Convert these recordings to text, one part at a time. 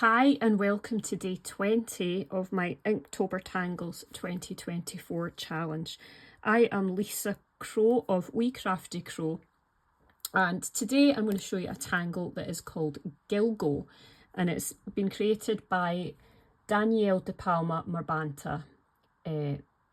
Hi and welcome to day 20 of my Inktober Tangles 2024 challenge. I am Lisa Crow of Wee Crafty Crow, and today I'm going to show you a tangle that is called Gilgo, and it's been created by Danielle DePalma Mabanta.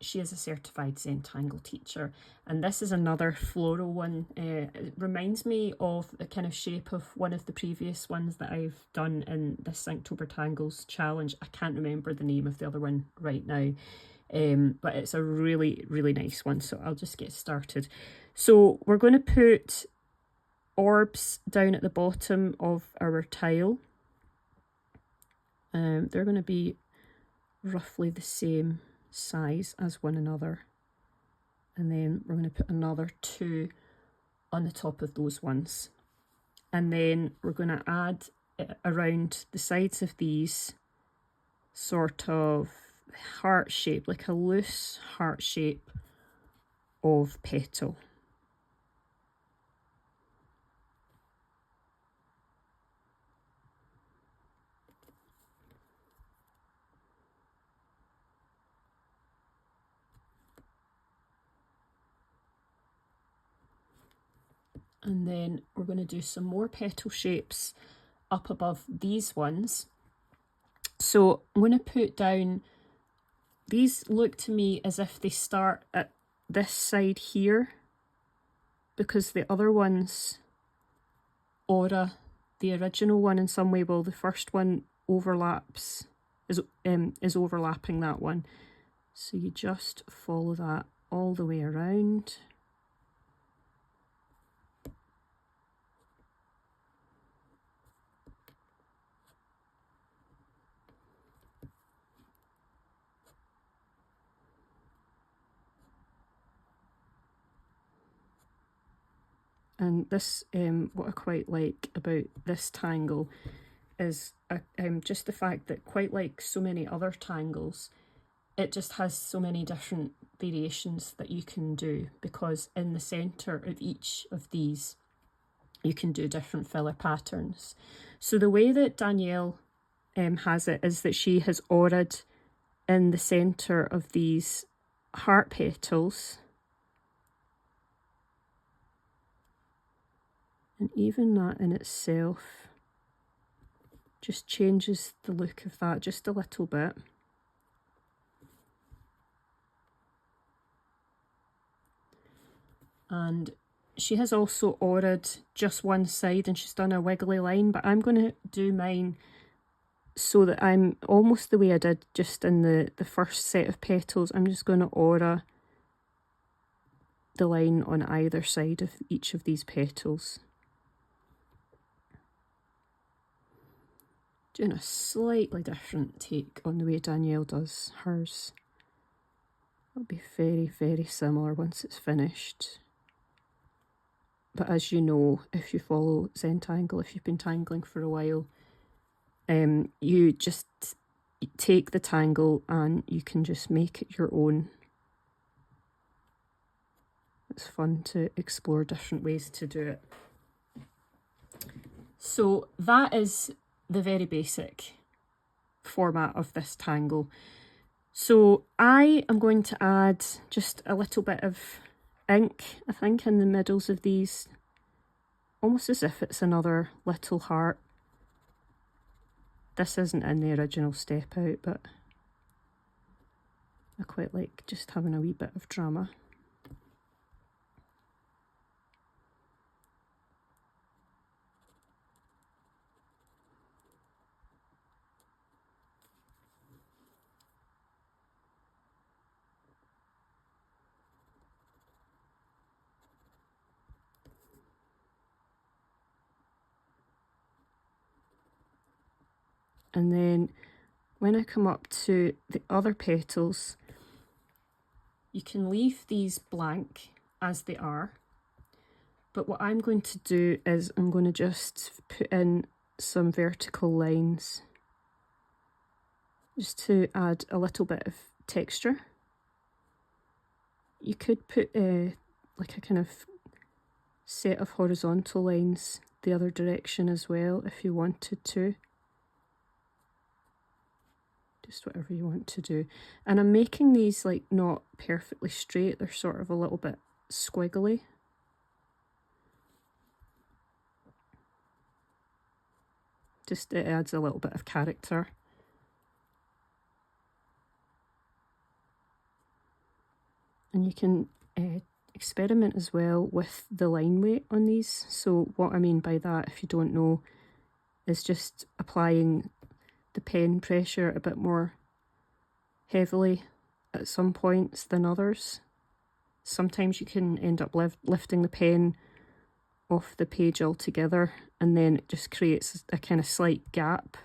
She is a Certified Zentangle Teacher, and this is another floral one. It reminds me of the kind of shape of one of the previous ones that I've done in this Inktober Tangles challenge. I can't remember the name of the other one right now, but it's a really, really nice one, so I'll just get started. So we're going to put orbs down at the bottom of our tile. They're going to be roughly the same size as one another, and then we're going to put another two on the top of those ones, and then we're going to add around the sides of these sort of heart shape, like a loose heart shape of petal. And then we're going to do some more petal shapes up above these ones. So I'm going to put down, these look to me as if they start at this side here, because the other ones aura the original one in some way. Well, the first one overlaps, is overlapping that one. So you just follow that all the way around. And this, what I quite like about this tangle is just the fact that, quite like so many other tangles, it just has so many different variations that you can do, because in the centre of each of these you can do different filler patterns. So the way that Danielle has it is that she has auraed in the centre of these heart petals. And even that in itself just changes the look of that just a little bit. And she has also auraed just one side, and she's done a wiggly line, but I'm going to do mine so that I'm almost the way I did just in the first set of petals. I'm just going to aura the line on either side of each of these petals. Doing a slightly different take on the way Danielle does hers. It'll be very, very similar once it's finished. But as you know, if you follow Zentangle, if you've been tangling for a while, you just take the tangle and you can just make it your own. It's fun to explore different ways to do it. So that is the very basic format of this tangle. So I am going to add just a little bit of ink, I think, in the middles of these, almost as if it's another little heart. This isn't in the original step out, but I quite like just having a wee bit of drama. And then when I come up to the other petals, you can leave these blank as they are. But what I'm going to do is I'm going to just put in some vertical lines just to add a little bit of texture. You could put like a kind of set of horizontal lines the other direction as well if you wanted to. just whatever you want to do. And I'm making these like not perfectly straight, they're sort of a little bit squiggly. Just it adds a little bit of character. And you can experiment as well with the line weight on these. So what I mean by that, if you don't know, is just applying the pen pressure a bit more heavily at some points than others. Sometimes you can end up lifting the pen off the page altogether, and then it just creates a kind of slight gap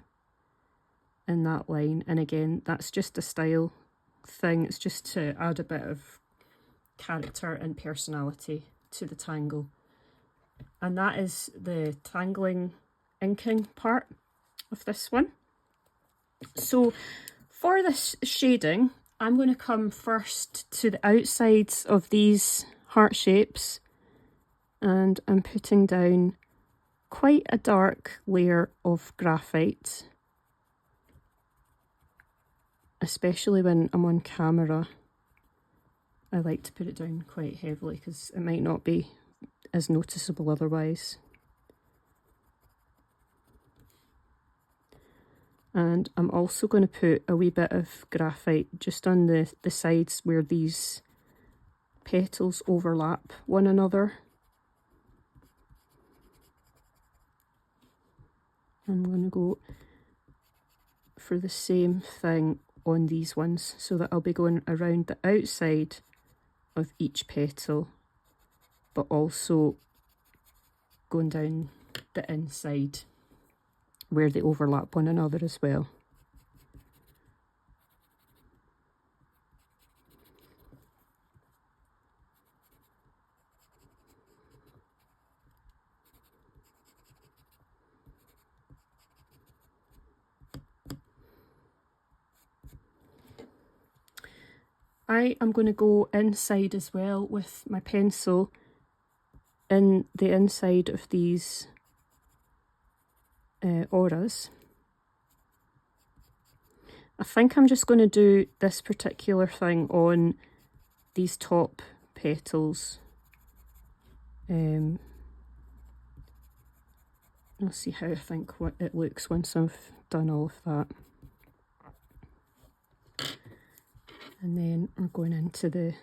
in that line. And again, that's just a style thing. It's just to add a bit of character and personality to the tangle. And that is the tangling inking part of this one. So for this shading, I'm going to come first to the outsides of these heart shapes, and I'm putting down quite a dark layer of graphite, especially when I'm on camera. I like to put it down quite heavily because it might not be as noticeable otherwise. And I'm also going to put a wee bit of graphite just on the sides where these petals overlap one another. I'm going to go for the same thing on these ones, so that I'll be going around the outside of each petal, but also going down the inside where they overlap one another as well. I am going to go inside as well with my pencil in the inside of these auras. I think I'm just going to do this particular thing on these top petals. I'll see how I think what it looks once I've done all of that. And then we're going into the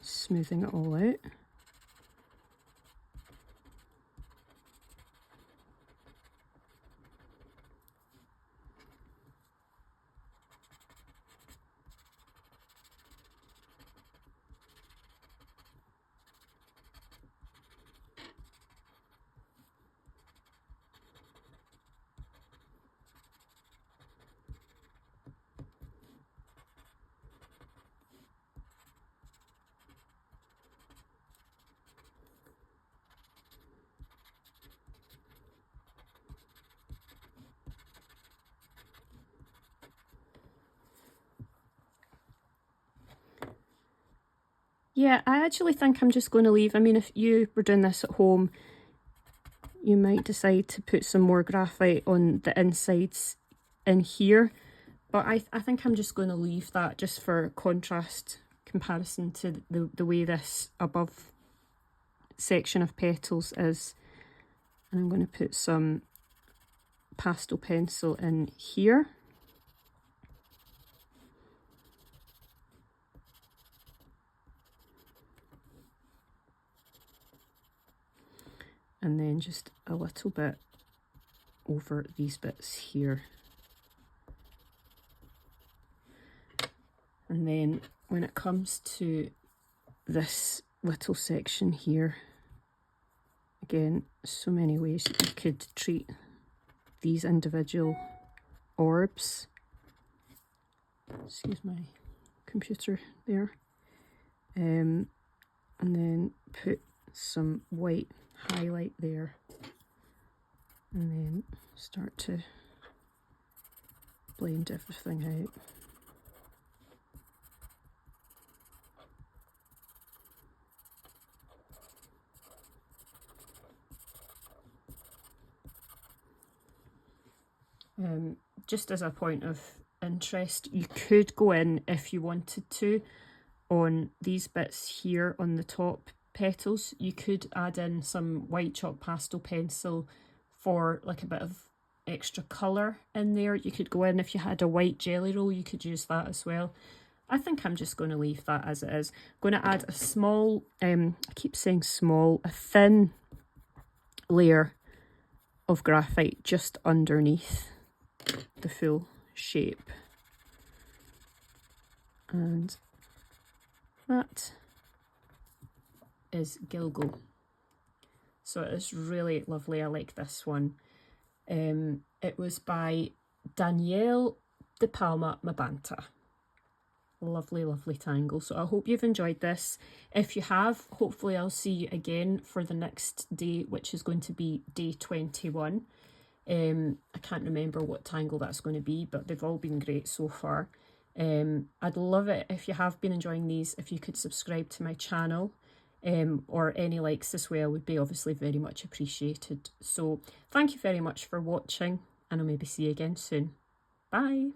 smoothing it all out. Yeah, I actually think I'm just going to leave. I mean, if you were doing this at home, you might decide to put some more graphite on the insides in here. But I think I'm just going to leave that just for contrast comparison to the way this above section of petals is. And I'm going to put some pastel pencil in here. And then just a little bit over these bits here. And then when it comes to this little section here, again, so many ways you could treat these individual orbs. Excuse my computer there. And then put some white highlight there, and then start to blend everything out. Just as a point of interest, you could go in, if you wanted to, on these bits here on the top petals. You could add in some white chalk pastel pencil for like a bit of extra colour in there. You could go in, if you had a white jelly roll, you could use that as well. I think I'm just going to leave that as it is. I'm going to add a small, I keep saying small, a thin layer of graphite just underneath the full shape. And that is Gilgo. So it is really lovely. I like this one. It was by Danielle, DePalma, Mabanta. Lovely, lovely tangle. So I hope you've enjoyed this. If you have, hopefully I'll see you again for the next day, which is going to be day 21. I can't remember what tangle that's going to be, but they've all been great so far. I'd love it if you have been enjoying these, if you could subscribe to my channel, or any likes as well would be obviously very much appreciated. So thank you very much for watching, and I'll maybe see you again soon. Bye.